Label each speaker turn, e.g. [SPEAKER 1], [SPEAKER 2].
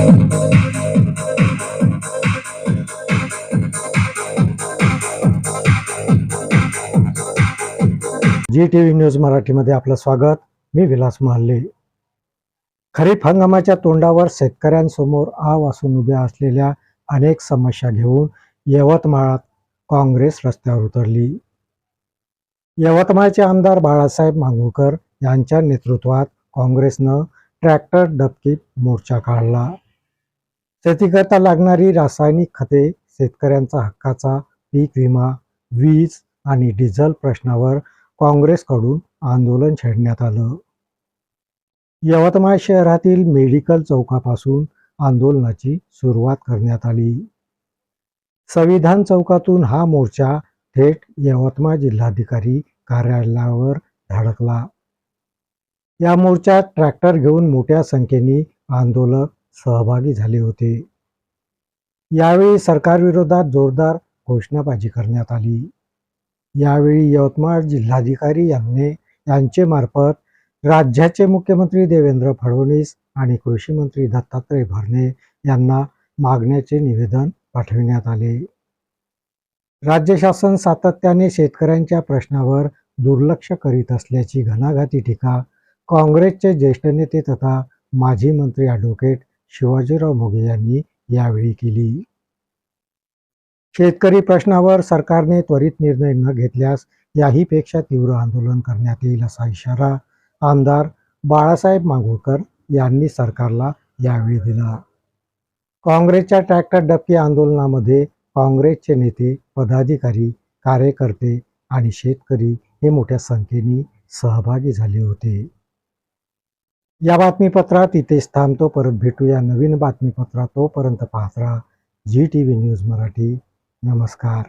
[SPEAKER 1] जी TV news मराठीमध्ये आपलं स्वागत. मी विलास महाले. खरीप हंगामाच्या तोंडावर शेतकऱ्यांसमोर आव असून उभ्या असलेल्या अनेक समस्या घेऊन यवतमाळात काँग्रेस रस्त्यावर उतरली. यवतमाळचे आमदार बाळासाहेब मांगुळकर यांच्या नेतृत्वात काँग्रेसनं ट्रॅक्टर डबकीत मोर्चा काढला. शेतीकरता लागणारी रासायनिक खते, शेतकऱ्यांचा हक्काचा पीक विमा, वीज आणि डिझेल प्रश्नावर काँग्रेसकडून आंदोलन छेडण्यात आलं. यवतमाळ शहरातील मेडिकल चौकापासून आंदोलनाची सुरुवात करण्यात आली. संविधान चौकातून हा मोर्चा थेट यवतमाळ जिल्हाधिकारी कार्यालयावर धडकला. या मोर्चात ट्रॅक्टर घेऊन मोठ्या संख्येने आंदोलक सहभागी झाले होते. यावेळी सरकारविरोधात जोरदार घोषणाबाजी करण्यात आली. यावेळी यवतमाळ जिल्हाधिकारी यांचे मार्फत राज्याचे मुख्यमंत्री देवेंद्र फडणवीस आणि कृषी मंत्री दत्तात्रय भरणे यांना मागण्याचे निवेदन पाठविण्यात आले. राज्य शासन सातत्याने शेतकऱ्यांच्या प्रश्नावर दुर्लक्ष करीत असल्याची घणाघाती टीका काँग्रेसचे ज्येष्ठ नेते तथा माजी मंत्री ॲडव्होकेट शिवाजीराव मोघे यांनी यावेळी केली. शेतकरी प्रश्नावर सरकारने त्वरित निर्णय न घेतल्यास याहीपेक्षा तीव्र आंदोलन करण्यात येईल असा इशारा आमदार बाळासाहेब मांगुळकर यांनी सरकारला यावेळी दिला. काँग्रेसच्या ट्रॅक्टर डबकी आंदोलनामध्ये काँग्रेसचे नेते, पदाधिकारी, कार्यकर्ते आणि शेतकरी हे मोठ्या संख्येने सहभागी झाले होते. या बातमीपत्रात इथेच थांबतो. परत भेटूया नवीन बातमीपत्रात. तोपर्यंत पाहत राहा जी टीव्ही न्यूज मराठी. नमस्कार.